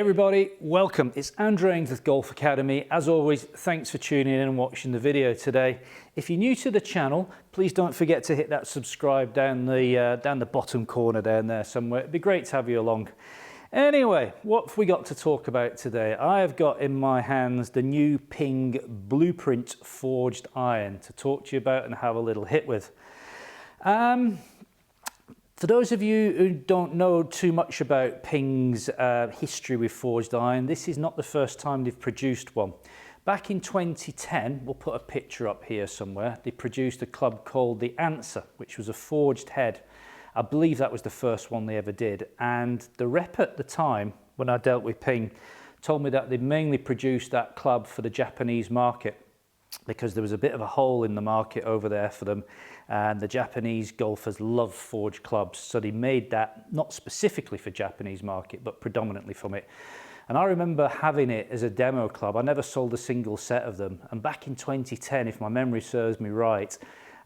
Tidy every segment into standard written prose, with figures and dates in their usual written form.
everybody, welcome. It's Andrew Ainsworth Golf Academy. As always, thanks for tuning in and watching the video today. If you're new to the channel, please don't forget to hit that subscribe down the bottom corner down there somewhere. It'd be great to have you along. Anyway, what have we got to talk about today? I have got in my hands the new Ping Blueprint forged iron to talk to you about and have a little hit with. For those of you who don't know too much about Ping's history with forged iron, this is not the first time they've produced one. Back in 2010, we'll put a picture up here somewhere, they produced a club called the Answer, which was a forged head. I believe that was the first one they ever did. And the rep at the time, when I dealt with Ping, told me that they mainly produced that club for the Japanese market because there was a bit of a hole in the market over there for them. And the Japanese golfers love forged clubs. So they made that not specifically for Japanese market, but predominantly from it. And I remember having it as a demo club. I never sold a single set of them. And back in 2010, if my memory serves me right,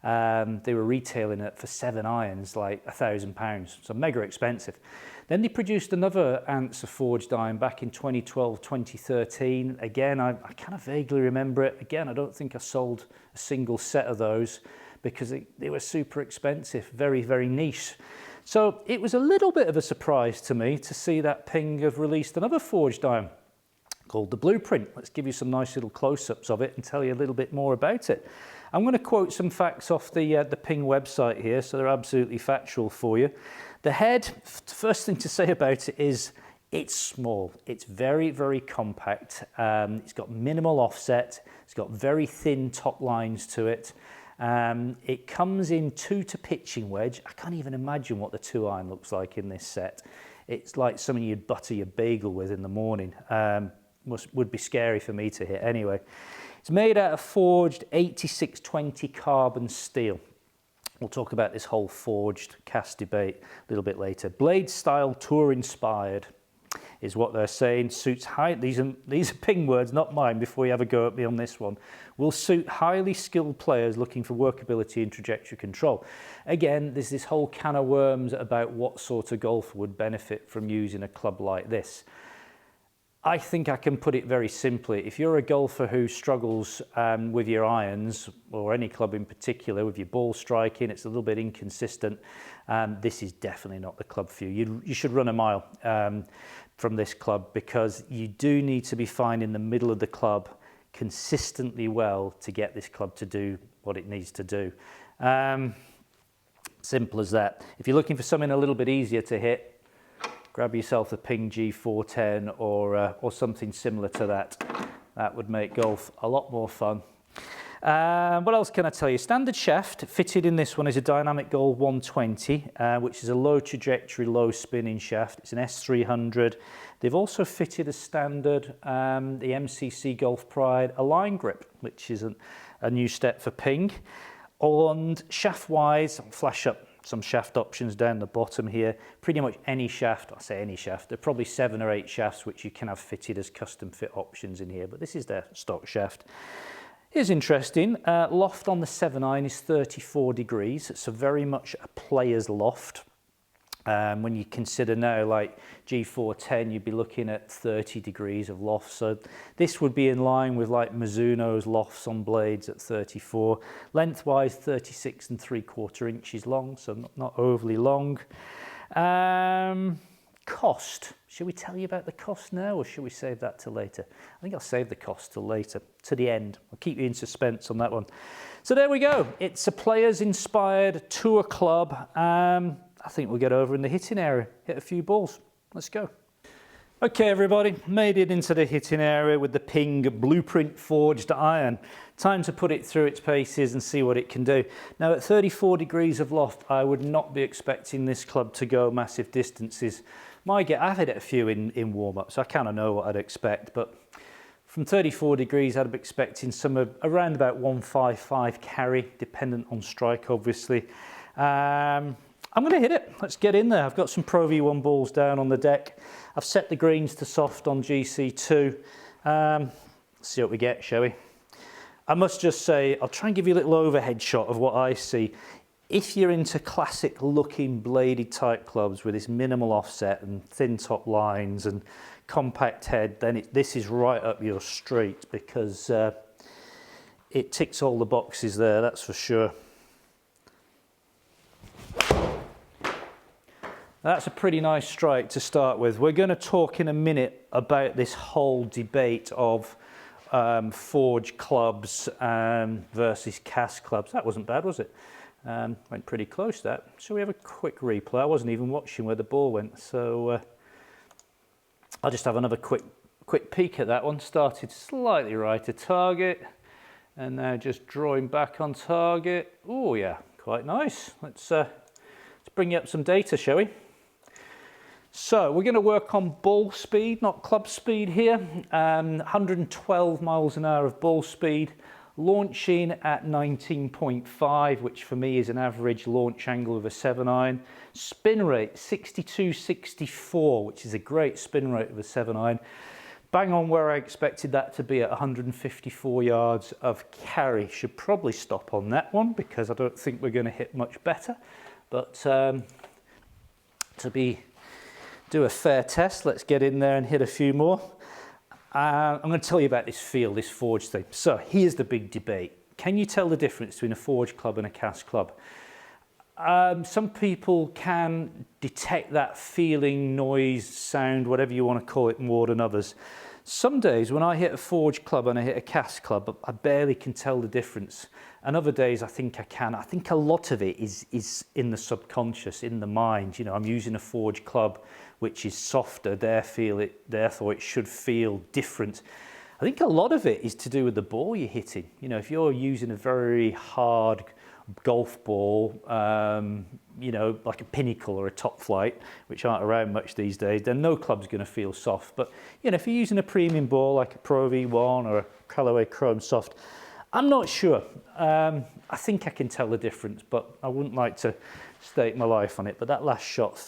they were retailing it for 7 irons, like £1,000. So mega expensive. Then they produced another Answer forged iron back in 2012, 2013. Again, I kind of vaguely remember it. Again, I don't think I sold a single set of those, because they were super expensive, very, very niche. So it was a little bit of a surprise to me to see that Ping have released another forged iron called the Blueprint. Let's give you some nice little close-ups of it and tell you a little bit more about it. I'm going to quote some facts off the Ping website here, so they're absolutely factual for you. The head, first thing to say about it is it's small. It's very, very compact. It's got minimal offset. It's got very thin top lines to it. It comes in 2 to pitching wedge. I can't even imagine what the 2 iron looks like in this set. It's like something you'd butter your bagel with in the morning. Would be scary for me to hit anyway. It's made out of forged 8620 carbon steel. We'll talk about this whole forged cast debate a little bit later. Blade style tour inspired is what they're saying. Suits high, these are Ping words, not mine, before you have a go at me on this one. Will suit highly skilled players looking for workability and trajectory control. Again, there's this whole can of worms about what sort of golfer would benefit from using a club like this. I think I can put it very simply. If you're a golfer who struggles with your irons, or any club in particular, with your ball striking, it's a little bit inconsistent, this is definitely not the club for you. You should run a mile from this club, because you do need to be finding the middle of the club consistently well to get this club to do what it needs to do. Simple as that. If you're looking for something a little bit easier to hit, grab yourself a Ping G410 or something similar to that. That would make golf a lot more fun. What else can I tell you? Standard shaft fitted in this one is a Dynamic Gold 120, which is a low trajectory, low spinning shaft. It's an S300. They've also fitted as standard the MCC Golf Pride Align Grip, which is a new step for Ping. And shaft-wise, I'll flash up some shaft options down the bottom here. Pretty much any shaft, I say any shaft, there are probably 7 or 8 shafts which you can have fitted as custom fit options in here, but this is their stock shaft. Here's interesting, loft on the 7 iron is 34 degrees, so very much a player's loft. When you consider now like G410, you'd be looking at 30 degrees of loft. So this would be in line with like Mizuno's lofts on blades at 34. Lengthwise 36 3/4 inches long, so not overly long. Cost. Should we tell you about the cost now, or should we save that till later? I think I'll save the cost till later, to the end. I'll keep you in suspense on that one. So there we go. It's a players inspired tour club. I think we'll get over in the hitting area, hit a few balls. Let's go. Okay, everybody, made it into the hitting area with the Ping Blueprint forged iron. Time to put it through its paces and see what it can do. Now, at 34 degrees of loft, I would not be expecting this club to go massive distances. I've hit it a few in warm-up, so I kind of know what I'd expect, but from 34 degrees, I'd be expecting some around about 155 carry, dependent on strike, obviously. I'm going to hit it. Let's get in there. I've got some Pro V1 balls down on the deck. I've set the greens to soft on GC2. See what we get, shall we? I must just say, I'll try and give you a little overhead shot of what I see. If you're into classic looking bladed type clubs with this minimal offset and thin top lines and compact head, then this is right up your street, because it ticks all the boxes there, that's for sure. That's a pretty nice strike to start with. We're going to talk in a minute about this whole debate of forge clubs versus cast clubs. That wasn't bad, was it? Went pretty close, that. Shall we have a quick replay? I wasn't even watching where the ball went, so I'll just have another quick peek at that one. Started slightly right of target, and now just drawing back on target. Oh yeah, quite nice. Let's bring up some data, shall we? So we're going to work on ball speed, not club speed here. 112 miles an hour of ball speed, launching at 19.5, which for me is an average launch angle of a 7-iron. Spin rate 62-64, which is a great spin rate of a 7-iron. Bang on where I expected that to be at 154 yards of carry. Should probably stop on that one because I don't think we're going to hit much better. But do a fair test, let's get in there and hit a few more. I'm going to tell you about this field, this forge thing. So here's the big debate. Can you tell the difference between a forge club and a cast club? Some people can detect that feeling, noise, sound, whatever you want to call it, more than others. Some days when I hit a forge club and I hit a cast club, I barely can tell the difference. And other days I think I can. I think a lot of it is in the subconscious, in the mind. You know, I'm using a forge club which is softer, therefore it should feel different. I think a lot of it is to do with the ball you're hitting. You know, if you're using a very hard golf ball, you know, like a Pinnacle or a Top Flight, which aren't around much these days, then no club's going to feel soft. But, you know, if you're using a premium ball like a Pro V1 or a Callaway Chrome Soft, I'm not sure. I think I can tell the difference, but I wouldn't like to stake my life on it. But that last shot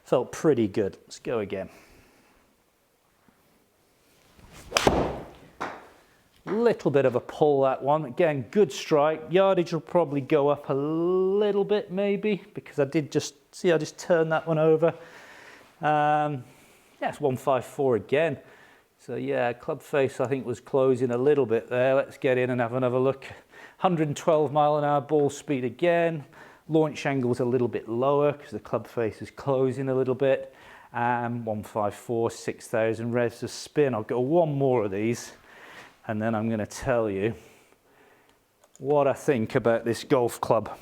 felt pretty good. Let's go again. Little bit of a pull, that one. Again, good strike. Yardage will probably go up a little bit maybe, because I just turned that one over. Yeah, it's 154 again. So yeah, club face I think was closing a little bit there. Let's get in and have another look. 112 mile an hour ball speed again. Launch angle's a little bit lower because the club face is closing a little bit. 154, 6,000 revs of spin. I'll go one more of these and then I'm going to tell you what I think about this golf club.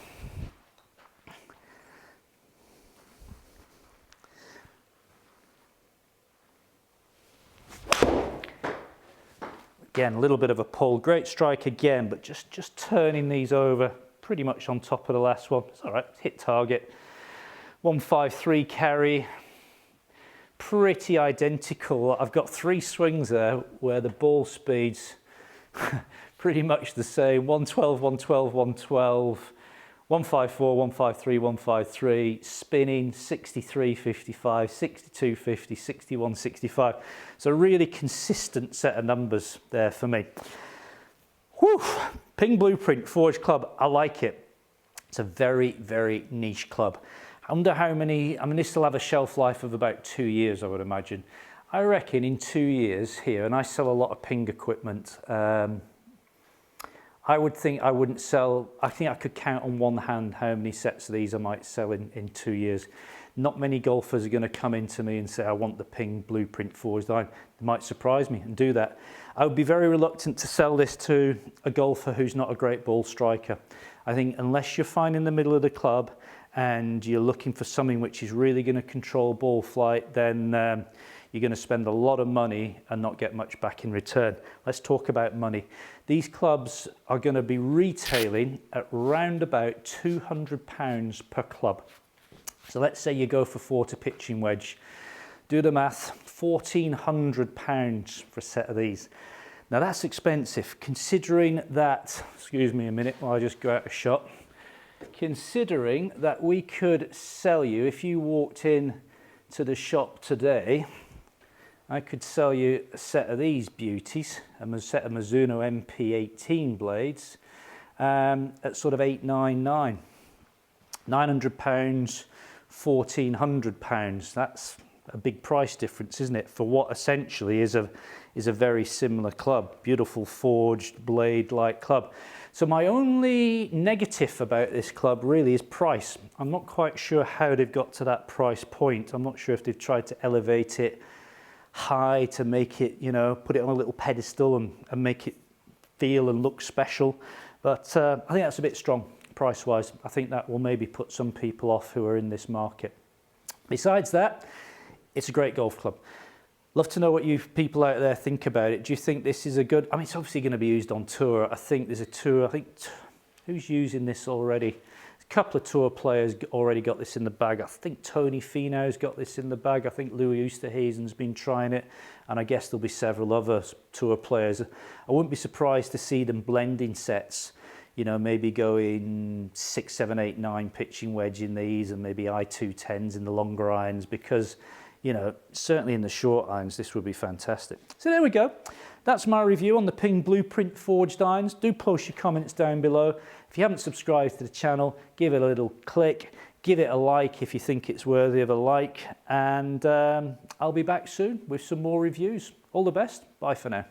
Again, a little bit of a pull. Great strike again, but just turning these over pretty much on top of the last one. It's all right, hit target. 153 carry. Pretty identical. I've got 3 swings there where the ball speed's pretty much the same. 112, 112, 112. 154, 153, 153, spinning 63, 55, 62, 50, 61, 65. So a really consistent set of numbers there for me. Whew. Ping Blueprint Forge Club, I like it. It's a very, very niche club. I wonder how many, I mean, this will have a shelf life of about 2 years, I would imagine. I reckon in 2 years here, and I sell a lot of ping equipment, I would think I wouldn't sell, I think I could count on one hand how many sets of these I might sell in 2 years. Not many golfers are going to come into me and say, I want the Ping Blueprint forged iron. They might surprise me and do that. I would be very reluctant to sell this to a golfer who's not a great ball striker. I think unless you're fine in the middle of the club and you're looking for something which is really going to control ball flight, then you're going to spend a lot of money and not get much back in return. Let's talk about money. These clubs are going to be retailing at round about £200 per club. So let's say you go for 40 pitching wedge. Do the math, £1,400 for a set of these. Now that's expensive, considering that, excuse me a minute while I just go out a shot, considering that we could sell you, if you walked in to the shop today, I could sell you a set of these beauties, a set of Mizuno MP18 blades at sort of £899. £900, £1,400. a big price difference, isn't it, for what essentially is a very similar club. Beautiful forged blade-like club. So my only negative about this club really is price. I'm not quite sure how they've got to that price point. I'm not sure if they've tried to elevate it high to make it, you know, put it on a little pedestal and make it feel and look special. But I think that's a bit strong price-wise. I think that will maybe put some people off who are in this market. Besides that, it's a great golf club. Love to know what you people out there think about it. Do you think this is a good... I mean, it's obviously going to be used on tour. I think there's a tour... I think... Who's using this already? A couple of tour players already got this in the bag. I think Tony Finau's got this in the bag. I think Louis Oosthuizen's been trying it. And I guess there'll be several other tour players. I wouldn't be surprised to see them blending sets. You know, maybe going 6, 7, 8, 9 pitching wedge in these and maybe I210s in the longer irons because... You know, certainly in the short irons, this would be fantastic. So there we go. That's my review on the Ping Blueprint forged irons. Do post your comments down below. If you haven't subscribed to the channel, give it a little click. Give it a like if you think it's worthy of a like. And I'll be back soon with some more reviews. All the best. Bye for now.